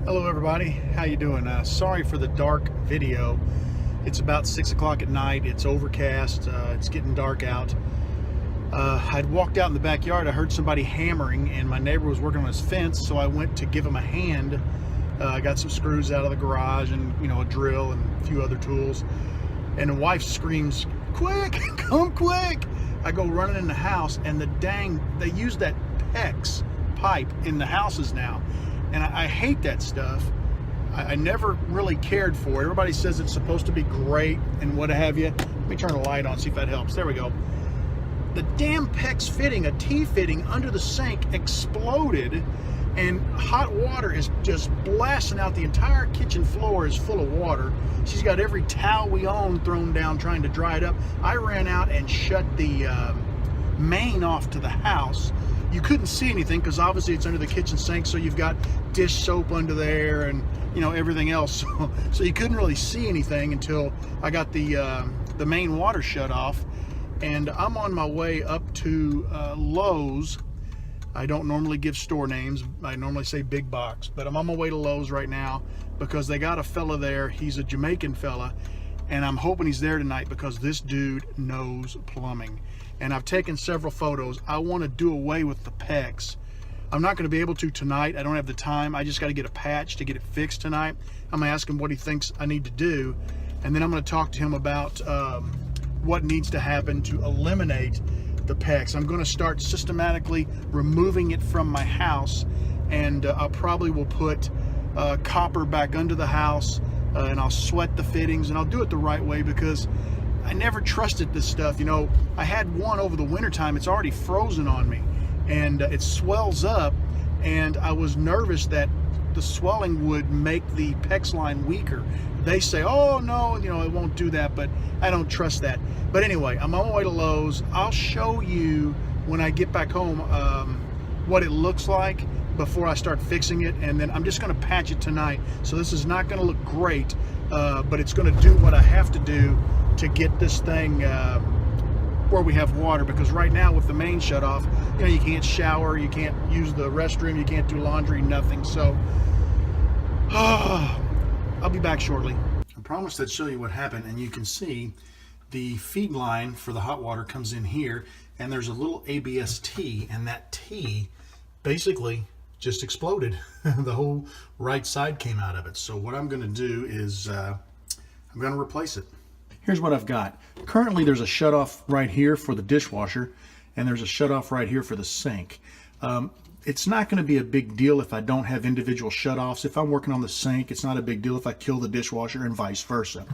Hello everybody, how you doing? Sorry for the dark video. It's about 6 o'clock at night. It's overcast. It's getting dark out. I'd walked out in the backyard. I heard somebody hammering and my neighbor was working on his fence, so I went to give him a hand. I got some screws out of the garage and a drill and a few other tools. And the wife screams, "Quick, come quick!" I go running in the house, and they use that PEX pipe in the houses now. And I hate that stuff. I never really cared for it. Everybody says it's supposed to be great and what have you. Let me turn the light on, see if that helps. There we go. The damn PEX fitting, a T-fitting under the sink, exploded, and hot water is just blasting out. The entire kitchen floor is full of water. She's got every towel we own thrown down trying to dry it up. I ran out and shut the main off to the house. You couldn't see anything because obviously it's under the kitchen sink, so you've got dish soap under there and everything else. So you couldn't really see anything until I got the main water shut off. And I'm on my way up to Lowe's. I don't normally give store names. I normally say big box, but I'm on my way to Lowe's right now because they got a fella there. He's a Jamaican fella, and I'm hoping he's there tonight because this dude knows plumbing. And I've taken several photos. I want to do away with the PEX. I'm not going to be able to tonight. I don't have the time. I just got to get a patch to get it fixed tonight. I'm going to ask him what he thinks I need to do, and then I'm going to talk to him about what needs to happen to eliminate the PEX. I'm going to start systematically removing it from my house, and I probably will put copper back under the house, and I'll sweat the fittings, and I'll do it the right way because I never trusted this stuff. I had one over the winter time. It's already frozen on me, and it swells up, and I was nervous that the swelling would make the PEX line weaker. They say, oh no, it won't do that, but I don't trust that. But anyway, I'm on my way to Lowe's. I'll show you when I get back home what it looks like before I start fixing it, and then I'm just going to patch it tonight. So this is not going to look great, but it's going to do what I have to do to get this thing where we have water, because right now with the main shut off, you can't shower, you can't use the restroom, you can't do laundry, nothing. So I'll be back shortly. I promised I'd show you what happened, and you can see the feed line for the hot water comes in here, and there's a little ABS T, and that T basically just exploded. The whole right side came out of it. So what I'm going to do is I'm going to replace it. Here's what I've got. Currently there's a shutoff right here for the dishwasher, and there's a shutoff right here for the sink. It's not going to be a big deal if I don't have individual shutoffs. If I'm working on the sink, it's not a big deal if I kill the dishwasher, and vice versa.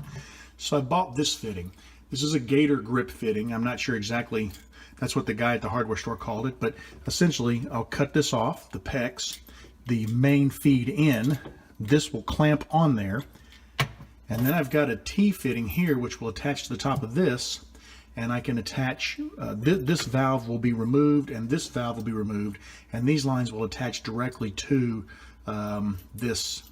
So I bought this fitting. This is a gator grip fitting. I'm not sure exactly, that's what the guy at the hardware store called it, but essentially I'll cut this off, the PEX, the main feed in. This will clamp on there. And then I've got a T-fitting here which will attach to the top of this, and I can attach, this valve will be removed and this valve will be removed, and these lines will attach directly to this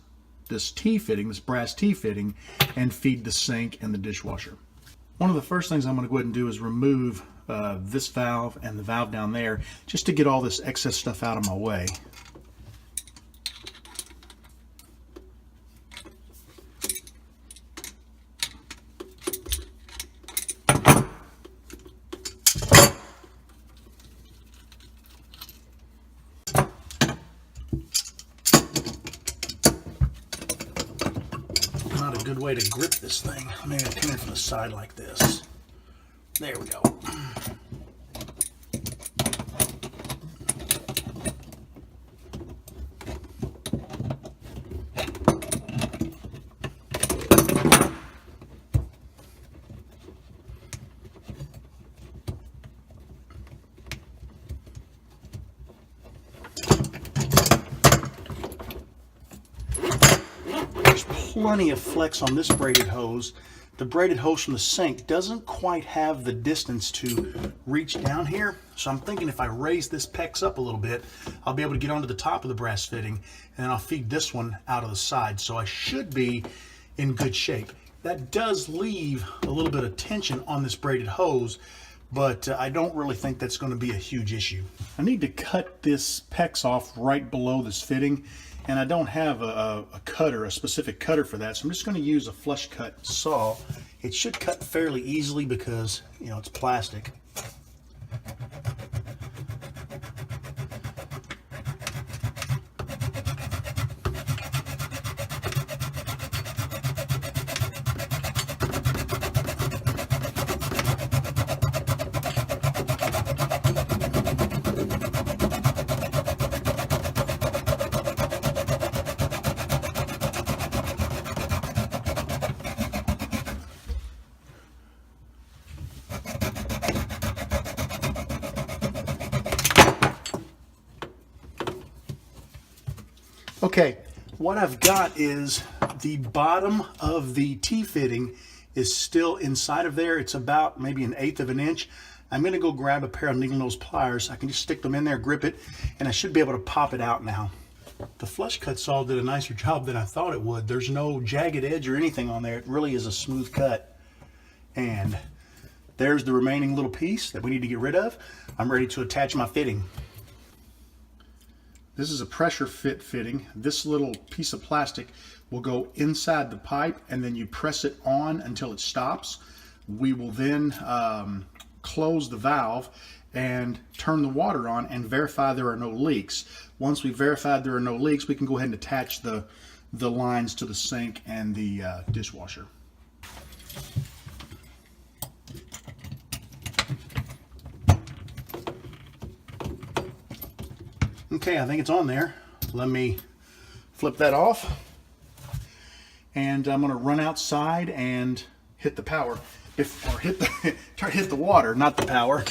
T-fitting, this brass T-fitting, and feed the sink and the dishwasher. One of the first things I'm going to go ahead and do is remove this valve and the valve down there, just to get all this excess stuff out of my way. Not a good way to grip this thing. Maybe I'll come in from the side like this. There we go. Plenty of flex on this braided hose. The braided hose from the sink doesn't quite have the distance to reach down here, so I'm thinking if I raise this PEX up a little bit, I'll be able to get onto the top of the brass fitting, and then I'll feed this one out of the side, so I should be in good shape. That does leave a little bit of tension on this braided hose, but I don't really think that's going to be a huge issue. I need to cut this PEX off right below this fitting, and I don't have a cutter, a specific cutter for that, so I'm just going to use a flush cut saw. It should cut fairly easily because, you know, it's plastic. Okay, what I've got is the bottom of the T-fitting is still inside of there. It's about maybe 1/8 of an inch. I'm going to go grab a pair of needle nose pliers. I can just stick them in there, grip it, and I should be able to pop it out now. The flush cut saw did a nicer job than I thought it would. There's no jagged edge or anything on there. It really is a smooth cut. And there's the remaining little piece that we need to get rid of. I'm ready to attach my fitting. This is a pressure fit fitting. This little piece of plastic will go inside the pipe, and then you press it on until it stops. We will then close the valve and turn the water on and verify there are no leaks. Once we've verified there are no leaks, we can go ahead and attach the lines to the sink and the dishwasher. Okay, I think it's on there. Let me flip that off. And I'm going to run outside and hit the power. Try to hit the water, not the power.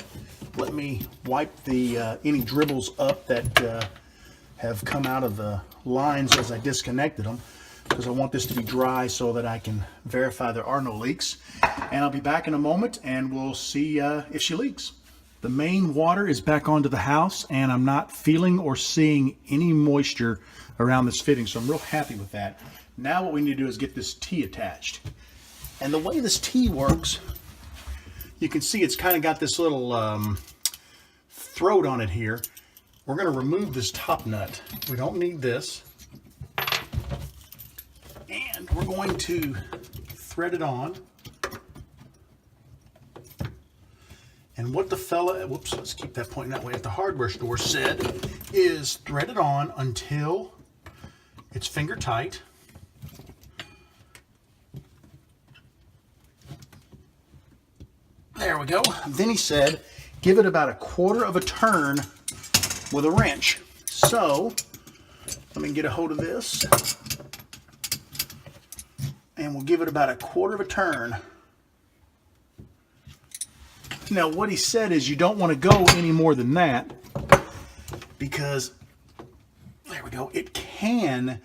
Let me wipe the any dribbles up that have come out of the lines as I disconnected them, because I want this to be dry so that I can verify there are no leaks. And I'll be back in a moment and we'll see if she leaks. The main water is back onto the house, and I'm not feeling or seeing any moisture around this fitting, so I'm real happy with that. Now what we need to do is get this T attached. And the way this T works, you can see it's kind of got this little throat on it here. We're going to remove this top nut. We don't need this. And we're going to thread it on. And what the fella, whoops, let's keep that pointing that way, at the hardware store said is thread it on until it's finger tight. There we go. Then he said, give it about 1/4 of a turn with a wrench. So, let me get a hold of this. And we'll give it about 1/4 of a turn. Now, what he said is you don't want to go any more than that, because, there we go, it can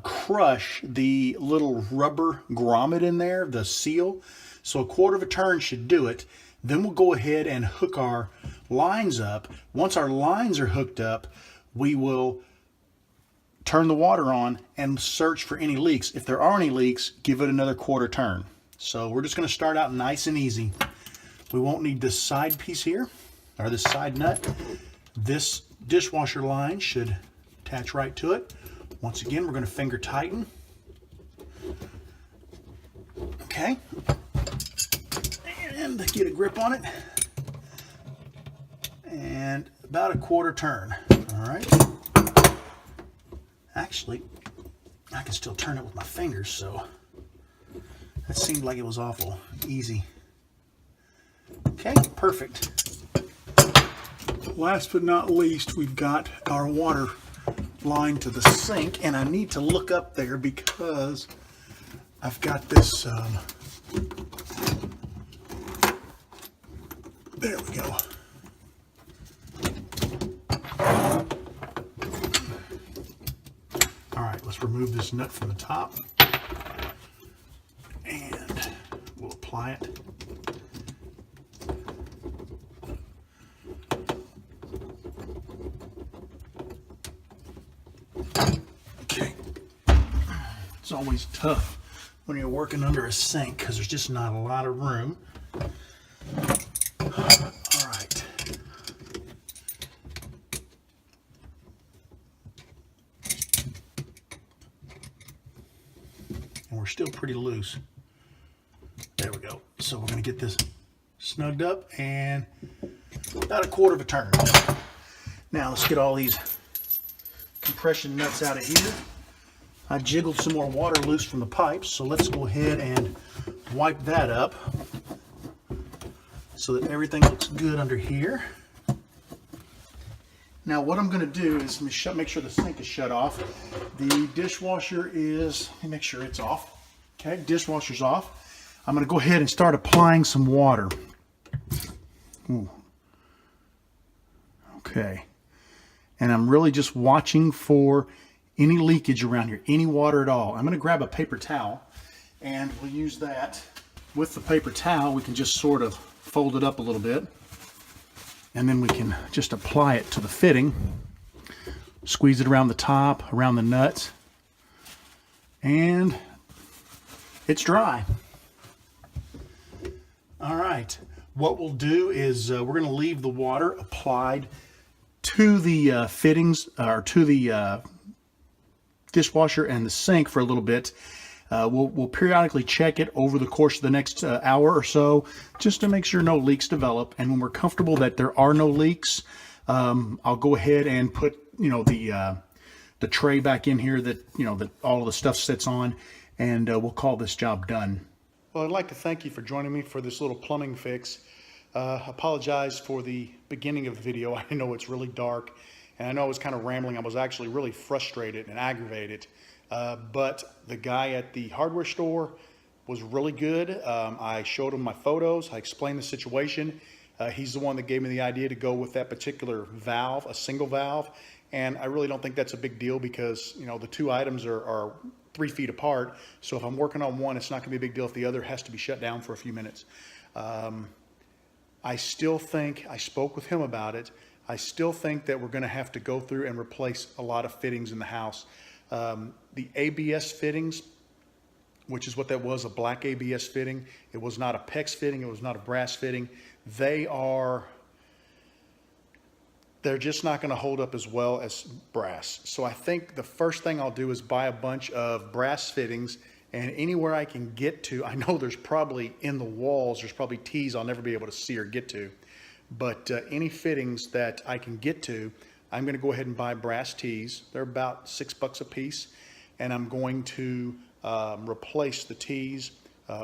crush the little rubber grommet in there, the seal. So 1/4 of a turn should do it. Then we'll go ahead and hook our lines up. Once our lines are hooked up, we will turn the water on and search for any leaks. If there are any leaks, give it another 1/4 turn. So we're just going to start out nice and easy. We won't need this side piece here, or this side nut. This dishwasher line should attach right to it. Once again, we're going to finger tighten. Okay. And get a grip on it. And about 1/4 turn. All right. Actually, I can still turn it with my fingers, so that seemed like it was awful easy. Okay, perfect. Last but not least, we've got our water line to the sink, and I need to look up there because I've got this, there we go. All right, let's remove this nut from the top, and we'll apply it. It's always tough when you're working under a sink because there's just not a lot of room. All right. and we're still pretty loose. There we go. So we're going to get this snugged up and about a quarter of a turn. Now let's get all these compression nuts out of here. I jiggled some more water loose from the pipes, so let's go ahead and wipe that up so that everything looks good under here. Now what I'm going to do is make sure the sink is shut off. The dishwasher is, let me make sure it's off. Okay, dishwasher's off. I'm going to go ahead and start applying some water. Ooh. Okay. And I'm really just watching for any leakage around here, any water at all. I'm going to grab a paper towel, and we'll use that. With the paper towel, we can just sort of fold it up a little bit, and then we can just apply it to the fitting. Squeeze it around the top, around the nuts, and it's dry. All right, what we'll do is we're going to leave the water applied to the fittings, or to the dishwasher and the sink for a little bit. We'll periodically check it over the course of the next hour or so, just to make sure no leaks develop. And when we're comfortable that there are no leaks, I'll go ahead and put the tray back in here that that all of the stuff sits on, and we'll call this job done. Well, I'd like to thank you for joining me for this little plumbing fix. Apologize for the beginning of the video. I know it's really dark, and I know I was kind of rambling. I was actually really frustrated and aggravated. But the guy at the hardware store was really good. I showed him my photos. I explained the situation. He's the one that gave me the idea to go with that particular valve, a single valve. And I really don't think that's a big deal because, the two items are 3 feet apart. So if I'm working on one, it's not going to be a big deal if the other has to be shut down for a few minutes. I still think, I spoke with him about it, I still think that we're going to have to go through and replace a lot of fittings in the house. The ABS fittings, which is what that was, a black ABS fitting. It was not a PEX fitting. It was not a brass fitting. They're just not going to hold up as well as brass. So I think the first thing I'll do is buy a bunch of brass fittings, and anywhere I can get to, I know there's probably in the walls, there's probably T's I'll never be able to see or get to, but any fittings that I can get to, I'm going to go ahead and buy brass T's. They're about $6 a piece, and I'm going to replace the T's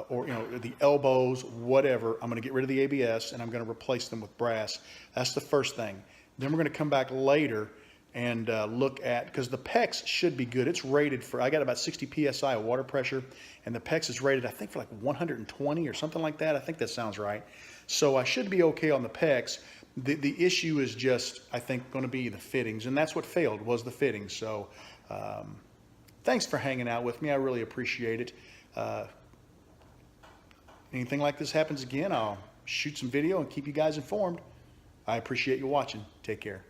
or the elbows, whatever. I'm going to get rid of the ABS, and I'm going to replace them with brass. That's the first thing. Then we're going to come back later and look at, because the PEX should be good. It's rated for, I got about 60 psi of water pressure, and the PEX is rated, I think, for like 120 or something like that. I think that sounds right. So I should be okay on the PEX. The issue is just, I think, going to be the fittings, and that's what failed, was the fittings. So thanks for hanging out with me. I really appreciate it. Anything like this happens again, I'll shoot some video and keep you guys informed. I appreciate you watching. Take care.